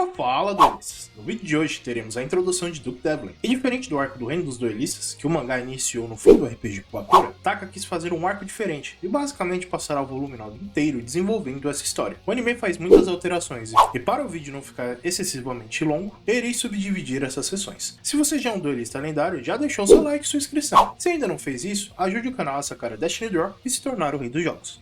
Fala, duelistas! No vídeo de hoje teremos a introdução de Duke Devlin. E diferente do arco do Reino dos Duelistas, que o mangá iniciou no fim do RPG Bakura, Taka quis fazer um arco diferente e basicamente passará o volume 9 inteiro desenvolvendo essa história. O anime faz muitas alterações e para o vídeo não ficar excessivamente longo, irei subdividir essas sessões. Se você já é um duelista lendário, já deixou seu like e sua inscrição. Se ainda não fez isso, ajude o canal a sacar a Destiny Draw e se tornar o rei dos jogos.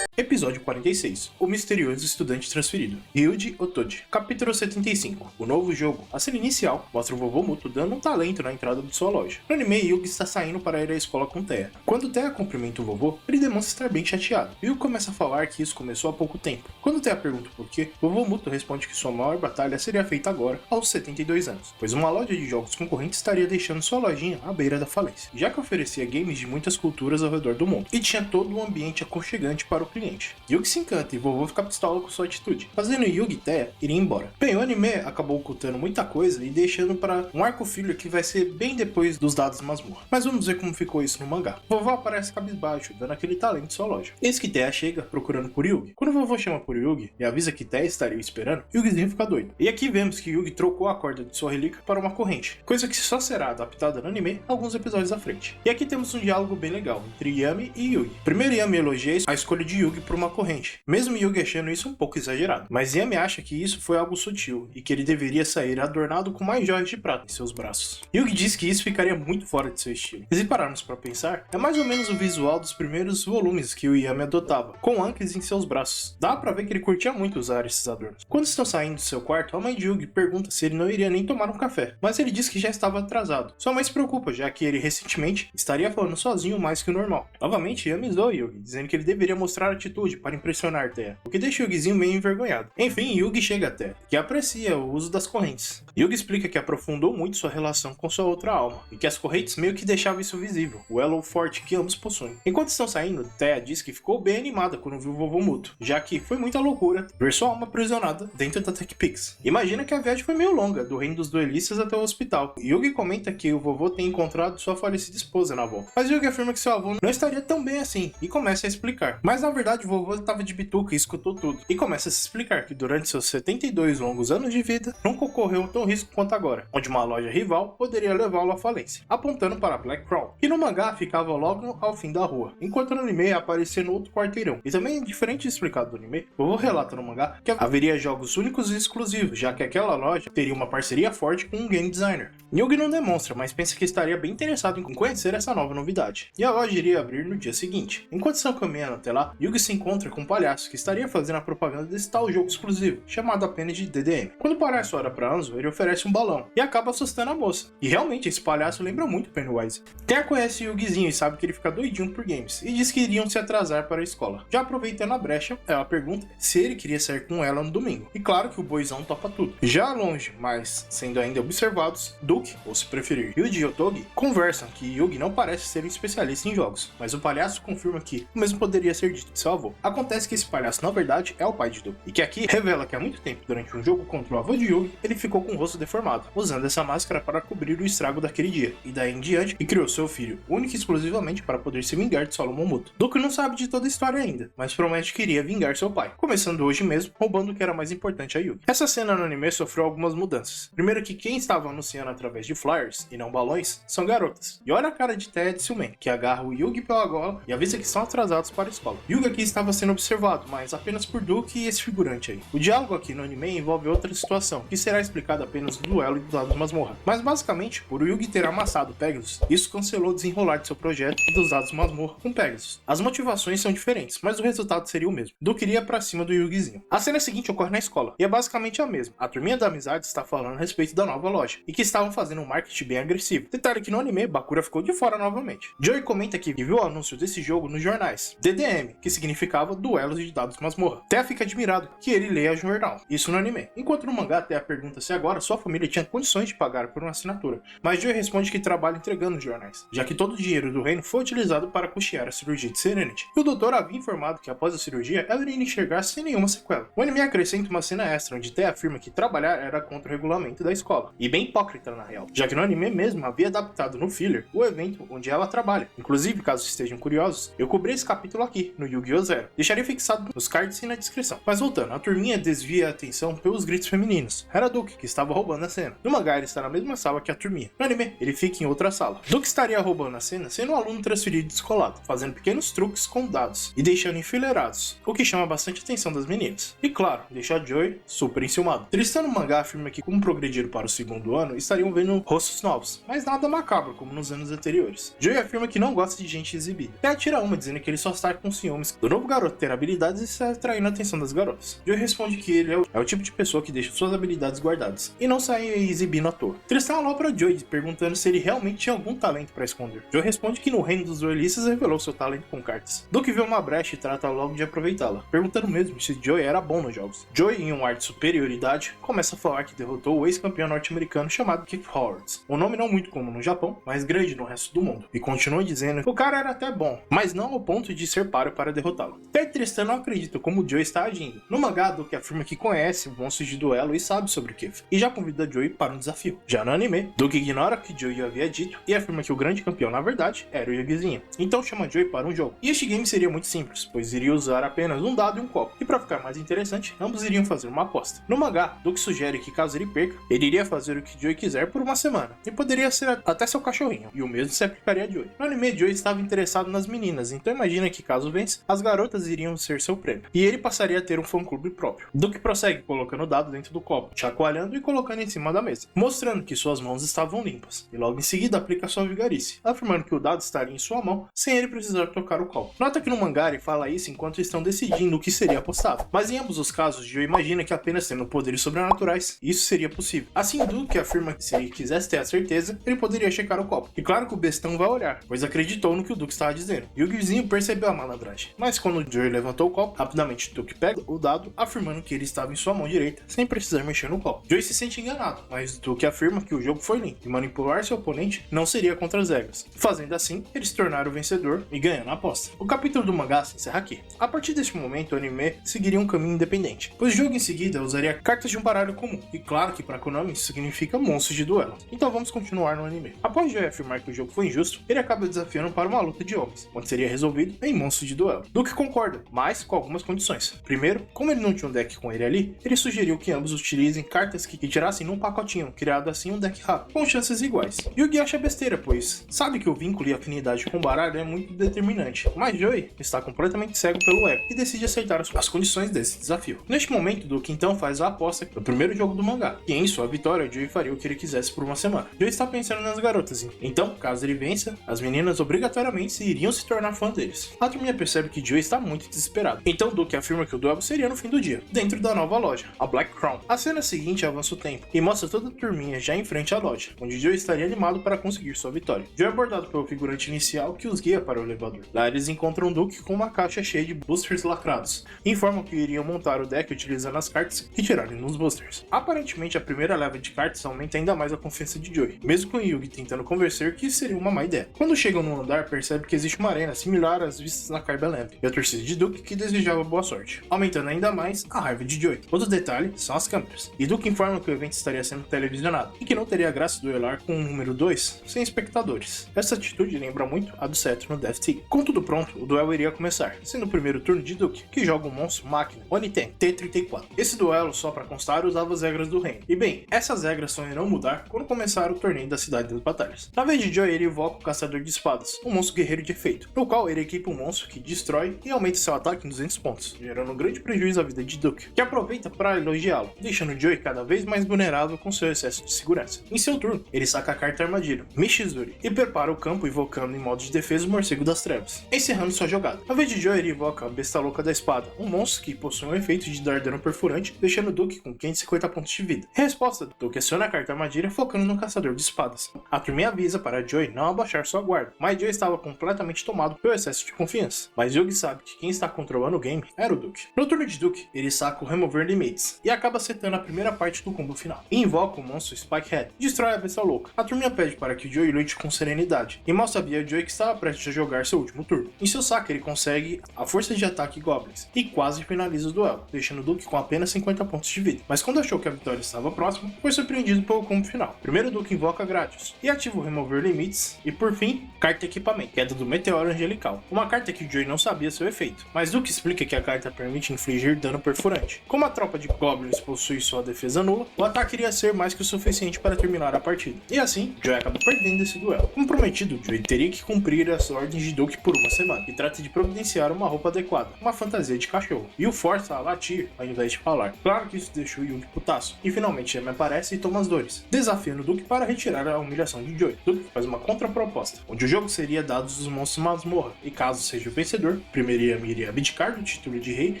Episódio 46. O misterioso estudante transferido. Ryuji Otoji. Capítulo 75. O novo jogo. A cena inicial mostra o vovô Muto dando um talento na entrada de sua loja. No anime, Yugi está saindo para ir à escola com Teia. Quando Teia cumprimenta o vovô, ele demonstra estar bem chateado. Yugi começa a falar que isso começou há pouco tempo. Quando Teia pergunta por quê, o vovô Muto responde que sua maior batalha seria feita agora, aos 72 anos, pois uma loja de jogos concorrente estaria deixando sua lojinha à beira da falência, já que oferecia games de muitas culturas ao redor do mundo, e tinha todo um ambiente aconchegante para o cliente. Yugi se encanta e vovô fica pistola com sua atitude, fazendo Yugi e Teia irem embora. Bem, o anime acabou ocultando muita coisa e deixando para um arco filler que vai ser bem depois dos dados masmorra. Mas vamos ver como ficou isso no mangá. Vovô aparece cabisbaixo, dando aquele talento em sua loja. Eis que Teia chega procurando por Yugi. Quando o vovô chama por Yugi e avisa que Teia estaria esperando, Yugizinho fica doido. E aqui vemos que Yugi trocou a corda de sua relíquia para uma corrente, coisa que só será adaptada no anime alguns episódios à frente. E aqui temos um diálogo bem legal entre Yami e Yugi. Primeiro Yami elogia a escolha de Yugi por uma corrente, mesmo Yugi achando isso um pouco exagerado. Mas Yami acha que isso foi algo sutil e que ele deveria sair adornado com mais joias de prata em seus braços. Yugi diz que isso ficaria muito fora de seu estilo. E se pararmos para pensar, é mais ou menos o visual dos primeiros volumes que o Yami adotava, com Ankh em seus braços. Dá pra ver que ele curtia muito usar esses adornos. Quando estão saindo do seu quarto, a mãe de Yugi pergunta se ele não iria nem tomar um café, mas ele diz que já estava atrasado. Sua mãe se preocupa, já que ele recentemente estaria falando sozinho mais que o normal. Novamente, Yami zoa Yugi, dizendo que ele deveria mostrar atitude para impressionar Teia, o que deixa Yugizinho meio envergonhado. Enfim, Yugi chega até, que aprecia o uso das correntes. Yugi explica que aprofundou muito sua relação com sua outra alma, e que as correntes meio que deixavam isso visível, o elo forte que ambos possuem. Enquanto estão saindo, Teia diz que ficou bem animada quando viu o vovô Muto, já que foi muita loucura ver sua alma aprisionada dentro da TechPix. Imagina que a viagem foi meio longa, do reino dos duelistas até o hospital. Yugi comenta que o vovô tem encontrado sua falecida esposa na volta, mas Yugi afirma que seu avô não estaria tão bem assim, e começa a explicar. Mas na verdade o vovô estava de bituca e escutou tudo, e começa a se explicar que durante seus 72 longos anos de vida, nunca ocorreu tão risco quanto agora, onde uma loja rival poderia levá-lo à falência, apontando para Black Crow, que no mangá ficava logo ao fim da rua, enquanto no anime aparecia no outro quarteirão. E também, diferente de explicado do anime, o vovô relata no mangá que haveria jogos únicos e exclusivos, já que aquela loja teria uma parceria forte com um game designer. Yugi não demonstra, mas pensa que estaria bem interessado em conhecer essa nova novidade, e a loja iria abrir no dia seguinte. Enquanto estão caminhando até lá, Yugi se encontra com um palhaço que estaria fazendo a propaganda desse tal jogo exclusivo, chamado apenas de DDM. Quando o palhaço olha pra Anzo, ele oferece um balão, e acaba assustando a moça. E realmente, esse palhaço lembra muito Pennywise. Teia conhece Yugizinho e sabe que ele fica doidinho por games, e diz que iriam se atrasar para a escola. Já aproveitando a brecha, ela pergunta se ele queria sair com ela no domingo. E claro que o boizão topa tudo. Já longe, mas sendo ainda observados, Duke, ou se preferir, Ryuji e Otogi, conversam que Yugi não parece ser um especialista em jogos, mas o palhaço confirma que o mesmo poderia ser dito de seu avô. Acontece que esse palhaço na verdade é o pai de Duke, e que aqui revela que há muito tempo, durante um jogo contra o avô de Yugi, ele ficou com o rosto deformado, usando essa máscara para cobrir o estrago daquele dia, e daí em diante, e criou seu filho, único e exclusivamente para poder se vingar de Solomon Muto. Duke não sabe de toda a história ainda, mas promete que iria vingar seu pai, começando hoje mesmo, roubando o que era mais importante a Yugi. Essa cena no anime sofreu algumas mudanças. Primeiro que quem estava anunciando através de flyers, e não balões, são garotas. E olha a cara de Teia de ciumento, que agarra o Yugi pela gola e avisa que são atrasados para a escola. Yugi aqui estava sendo observado, mas apenas por Duke e esse figurante aí. O diálogo aqui no anime envolve outra situação, que será explicada apenas no duelo dos dados masmorra. Mas basicamente, por o Yugi ter amassado Pegasus, isso cancelou o desenrolar de seu projeto dos dados masmorra com Pegasus. As motivações são diferentes, mas o resultado seria o mesmo. Duke iria pra cima do Yugizinho. A cena seguinte ocorre na escola, e é basicamente a mesma. A turminha da amizade está falando a respeito da nova loja, e que estavam fazendo um marketing bem agressivo. Detalhe que no anime, Bakura ficou de fora novamente. Joey comenta que viu o anúncio desse jogo nos jornais. DDM, que significa significava duelos de dados masmorra. Teia fica admirado que ele leia jornal, isso no anime. Enquanto no mangá, Teia pergunta se agora sua família tinha condições de pagar por uma assinatura, mas Joy responde que trabalha entregando jornais, já que todo o dinheiro do reino foi utilizado para custear a cirurgia de Serenity. E o doutor havia informado que após a cirurgia, ela iria enxergar sem nenhuma sequela. O anime acrescenta uma cena extra onde Teia afirma que trabalhar era contra o regulamento da escola, e bem hipócrita na real, já que no anime mesmo havia adaptado no filler o evento onde ela trabalha. Inclusive, caso estejam curiosos, eu cobri esse capítulo aqui no Yu-Gi-Oh! Zero. Deixaria fixado nos cards e na descrição. Mas voltando, a turminha desvia a atenção pelos gritos femininos. Era Duke que estava roubando a cena. No mangá ele está na mesma sala que a turminha. No anime, ele fica em outra sala. Duke estaria roubando a cena sendo um aluno transferido e descolado, fazendo pequenos truques com dados e deixando enfileirados, o que chama bastante atenção das meninas. E claro, deixa a Joy super enciumado. Tristan no mangá afirma que, como progrediram para o segundo ano, estariam vendo rostos novos, mas nada macabro como nos anos anteriores. Joy afirma que não gosta de gente exibida. Até tira uma dizendo que ele só está com ciúmes do novo garoto ter habilidades e está atraindo a atenção das garotas. Joy responde que ele é o tipo de pessoa que deixa suas habilidades guardadas e não sai exibindo à toa. Tristan alopra Joy perguntando se ele realmente tinha algum talento para esconder. Joy responde que no reino dos duelistas revelou seu talento com cartas. Duke vê uma brecha e trata logo de aproveitá-la, perguntando mesmo se Joy era bom nos jogos. Joy, em um ar de superioridade, começa a falar que derrotou o ex-campeão norte-americano chamado Keith Howard, um nome não muito comum no Japão, mas grande no resto do mundo, e continua dizendo que o cara era até bom, mas não ao ponto de ser páreo para derrotá-lo. Até Tristan não acredita como Joy está agindo. No mangá, Duke afirma que conhece monstros de duelo e sabe sobre Keith, e já convida Joy para um desafio. Já no anime, Duke ignora o que Joy havia dito e afirma que o grande campeão, na verdade, era o Yugizinho. Então chama Joy para um jogo. E este game seria muito simples, pois iria usar apenas um dado e um copo. E para ficar mais interessante, ambos iriam fazer uma aposta. No mangá, Duke sugere que caso ele perca, ele iria fazer o que Joy quiser por uma semana, e poderia ser até seu cachorrinho, e o mesmo se aplicaria a Joy. No anime, Joy estava interessado nas meninas, então imagina que caso vença, as garotas iriam ser seu prêmio, e ele passaria a ter um fã-clube próprio. Duke prossegue colocando o dado dentro do copo, chacoalhando e colocando em cima da mesa, mostrando que suas mãos estavam limpas, e logo em seguida aplica sua vigarice, afirmando que o dado estaria em sua mão, sem ele precisar tocar o copo. Nota que no mangá ele fala isso enquanto estão decidindo o que seria apostado, mas em ambos os casos, Joy imagina que apenas tendo poderes sobrenaturais, isso seria possível. Assim, Duke afirma que se ele quisesse ter a certeza, ele poderia checar o copo. E claro que o bestão vai olhar, pois acreditou no que o Duke estava dizendo. E o Guizinho percebeu a malandragem. Mas quando Joy levantou o copo, rapidamente Duke pega o dado, afirmando que ele estava em sua mão direita, sem precisar mexer no copo. Joy se sente enganado, mas Duke afirma que o jogo foi limpo, e manipular seu oponente não seria contra as regras. Fazendo assim, ele se tornar o vencedor e ganhando a aposta. O capítulo do mangá se encerra aqui. A partir deste momento, o anime seguiria um caminho independente, pois o jogo em seguida usaria cartas de um baralho comum, e claro que para Konami isso significa monstros de duelo. Então vamos continuar no anime. Após Joy afirmar que o jogo foi injusto, ele acaba desafiando para uma luta de homens, onde seria resolvido em monstros de duelo. Duke concorda, mas com algumas condições. Primeiro, como ele não tinha um deck com ele ali, ele sugeriu que ambos utilizem cartas que tirassem num pacotinho, criado assim um deck rápido, com chances iguais. Yugi acha besteira, pois sabe que o vínculo e afinidade com o baralho é muito determinante, mas Joy está completamente cego pelo ego e decide aceitar as condições desse desafio. Neste momento, Duke então faz a aposta do primeiro jogo do mangá, e em sua vitória, Joy faria o que ele quisesse por uma semana. Joy está pensando nas garotas, então, caso ele vença, as meninas obrigatoriamente iriam se tornar fã deles. A turminha percebe que Joy está muito desesperado, então Duke afirma que o duelo seria no fim do dia, dentro da nova loja, a Black Crown. A cena seguinte avança o tempo, e mostra toda a turminha já em frente à loja, onde Joy estaria animado para conseguir sua vitória. Joy é abordado pelo figurante inicial que os guia para o elevador. Lá eles encontram Duke com uma caixa cheia de boosters lacrados, e informam que iriam montar o deck utilizando as cartas e tirarem nos boosters. Aparentemente, a primeira leva de cartas aumenta ainda mais a confiança de Joy, mesmo com Yugi tentando convencer que isso seria uma má ideia. Quando chegam no andar, percebe que existe uma arena similar às vistas na Kyber Land, e a torcida de Duke que desejava boa sorte, aumentando ainda mais a raiva de Joy. Outro detalhe são as câmeras, e Duke informa que o evento estaria sendo televisionado, e que não teria graça duelar com o número 2 sem espectadores. Essa atitude lembra muito a do Cetro no Death Tig. Com tudo pronto, o duelo iria começar, sendo o primeiro turno de Duke, que joga um monstro máquina Oniten T-34. Esse duelo, só para constar, usava as regras do reino. E bem, essas regras só irão mudar quando começar o torneio da Cidade das Batalhas. Na vez de Joy, ele invoca o Caçador de Espadas, um monstro guerreiro de efeito, no qual ele equipa um monstro que destrói e aumenta seu ataque em 200 pontos, gerando um grande prejuízo à vida de Duke, que aproveita para elogiá-lo, deixando Joy cada vez mais vulnerável com seu excesso de segurança. Em seu turno, ele saca a carta Armadilha, Mishizuri, e prepara o campo invocando em modo de defesa o Morcego das Trevas, encerrando sua jogada. Na vez de Joy, ele invoca a Besta Louca da Espada, um monstro que possui um efeito de dar dano perfurante, deixando Duke com 550 pontos de vida. Em resposta, Duke aciona a carta Armadilha focando no Caçador de Espadas. A turminha avisa para Joy não abaixar sua guarda, mas Joy estava completamente tomado pelo excesso de confiança. Mas Yugi Yugi sabe que quem está controlando o game era o Duke. No turno de Duke, ele saca o Remover Limites e acaba setando a primeira parte do combo final. E invoca o monstro Spikehead, destrói a besta louca. A turminha pede para que Joey lute com serenidade e mal sabia Joey que estava prestes a jogar seu último turno. Em seu saque, ele consegue a força de ataque Goblins e quase finaliza o duelo, deixando o Duke com apenas 50 pontos de vida. Mas quando achou que a vitória estava próxima, foi surpreendido pelo combo final. Primeiro, o Duke invoca Gradius e ativa o Remover Limites e, por fim, carta equipamento, queda do Meteoro Angelical, uma carta que Joey não sabia seu efeito, mas Duke explica que a carta permite infligir dano perfurante. Como a tropa de Goblins possui sua defesa nula, o ataque iria ser mais que o suficiente para terminar a partida. E assim, Joey acaba perdendo esse duelo. Como prometido, Joey teria que cumprir as ordens de Duke por uma semana, e trata de providenciar uma roupa adequada, uma fantasia de cachorro, e o força a latir ao invés de falar. Claro que isso deixou o Yugi putaço, e finalmente Amy aparece e toma as dores, desafiando Duke para retirar a humilhação de Joey. Duke faz uma contraproposta, onde o jogo seria dados dos monstros masmorra, e caso seja o vencedor, primeiro Amy iria abdicar do título de rei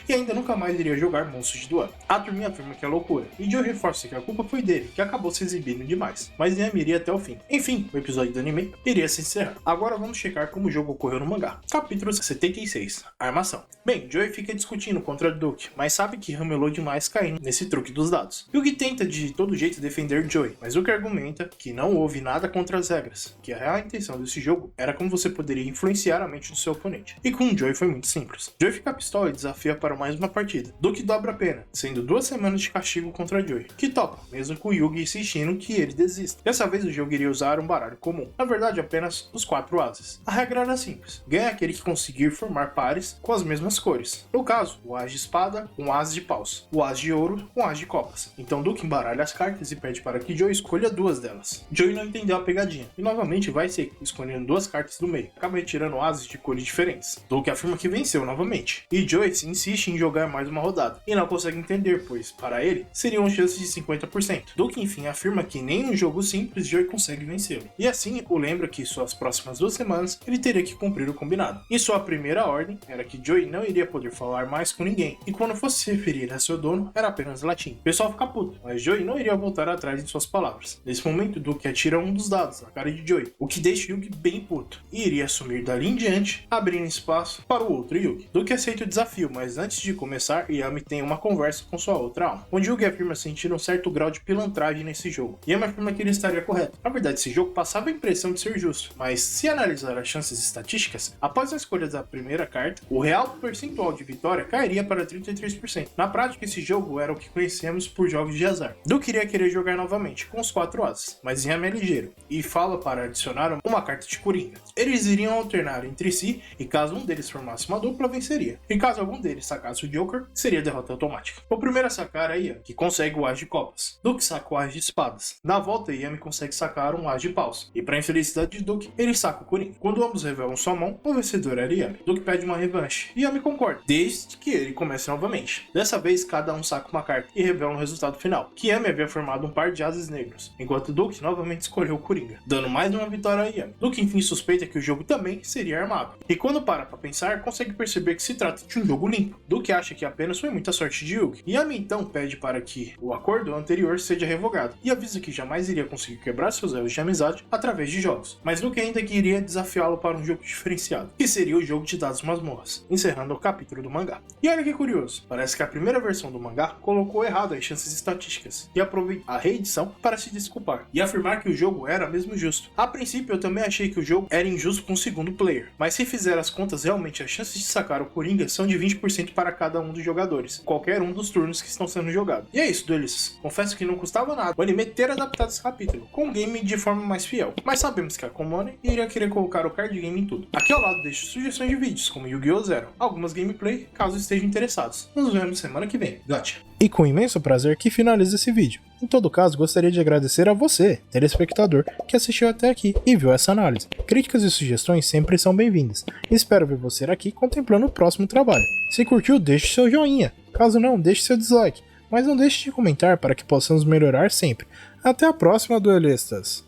e ainda nunca mais iria jogar monstros de duelo. A turminha afirma que é loucura, e Joey reforça que a culpa foi dele, que acabou se exibindo demais, mas Amy iria até o fim. Enfim, o episódio do anime iria se encerrar. Agora vamos checar como o jogo ocorreu no mangá. Capítulo 76, Armação. Bem, Joey fica discutindo contra Duke, mas sabe que ramelou demais caindo nesse truque dos dados. Yugi tenta de todo jeito defender Joey, mas Duke argumenta que não houve nada contra as regras, que a real intenção desse jogo era como você poderia influenciar a mente do seu oponente. E com Joey foi muito simples. Joey fica pistola e desafia para mais uma partida. Duke dobra a pena, sendo 2 semanas de castigo contra Joey, que topa, mesmo com Yugi insistindo que ele desista. Dessa vez o jogo iria usar um baralho comum, na verdade apenas os 4 ases. A regra era simples, ganha aquele que conseguir formar pares com as mesmas cores. No caso, o as de espada com o as de paus, o as de ouro com o as de copas. Então Duke embaralha as cartas e pede para que Joey escolha 2 delas. Joey não entendeu a pegadinha, e novamente vai ser escolhendo 2 cartas do meio, acaba retirando ases de cores diferentes. Duke afirma que venceu novamente, e Joey insiste em jogar mais uma rodada, e não consegue entender, pois, para ele, seriam chances de 50%. Duke enfim afirma que nem um jogo simples Joey consegue vencê-lo, e assim o lembra que suas próximas 2 semanas ele teria que cumprir o combinado. E sua primeira ordem era que Joey não iria poder falar mais com ninguém, e quando fosse se referir a seu dono, era apenas latim. O pessoal fica puto, mas Joey não iria voltar atrás em suas palavras. Nesse momento, Duke atira um dos dados na cara de Joey, o que deixa Yugi bem puto, e iria assumir dali em diante, abrindo espaço para o outro Yugi. Duke aceita o desafio, mas antes de começar, Yami tem uma conversa com sua outra alma, onde Yugi afirma sentir um certo grau de pilantragem nesse jogo. Yami afirma que ele estaria correto. Na verdade, esse jogo passava a impressão de ser justo, mas se analisar as chances estatísticas, após a escolha da primeira carta, o real percentual de vitória cairia para 33%. Na prática, esse jogo era o que conhecemos por jogos de azar. Duke iria querer jogar novamente, com os 4 ases, mas Yami é ligeiro, e fala para adicionar uma carta de Coringa. Eles iriam alternar entre si, e caso um deles formasse uma dupla, venceria. E caso algum deles sacasse o Joker, seria derrota automática. O primeiro a sacar é Yami, que consegue o as de copas. Duke saca o as de espadas. Na volta, Yami consegue sacar um as de paus, e para infelicidade de Duke, ele saca o Coringa. Quando ambos revelam sua mão, o vencedor era Yami. Duke pede uma revanche, e Yami concorda, desde que ele comece novamente. Dessa vez, cada um saca uma carta e revela um resultado final, que Yami havia formado um par de ases negros, enquanto Duke novamente escolheu o Coringa, dando mais uma vitória a Yami. Duke enfim suspeita que o jogo também seria armado, e quando para pra pensar, consegue perceber que se trata de um jogo limpo. Duke acha que apenas foi muita sorte de Yugi. Yami então pede para que o acordo anterior seja revogado, e avisa que jamais iria conseguir quebrar seus elos de amizade através de jogos, mas Duke ainda queria desafiá-lo para um jogo diferenciado, que seria o jogo de dados masmorras, encerrando o capítulo do mangá. E olha que curioso, parece que a primeira versão do mangá colocou errado as chances estatísticas, e aproveitou a reedição para se desculpar, e afirmar que o jogo era mesmo justo. A princípio eu também achei que o jogo era injusto com o segundo player, mas se fizer as contas, realmente as chances de sacar o Coringa são de 20% para cada um dos jogadores, qualquer um dos turnos que estão sendo jogados. E é isso, duelistas. Confesso que não custava nada o anime ter adaptado esse capítulo, com o game de forma mais fiel, mas sabemos que a Komone iria querer colocar o card game em tudo. Aqui ao lado deixo sugestões de vídeos, como Yu-Gi-Oh! Zero, algumas gameplay, caso estejam interessados. Nos vemos semana que vem. Gotcha! E com imenso prazer que finalizo esse vídeo. Em todo caso, gostaria de agradecer a você, telespectador, que assistiu até aqui e viu essa análise. Críticas e sugestões sempre são bem-vindas. Espero ver você aqui contemplando o próximo trabalho. Se curtiu, deixe seu joinha. Caso não, deixe seu dislike. Mas não deixe de comentar para que possamos melhorar sempre. Até a próxima, duelistas!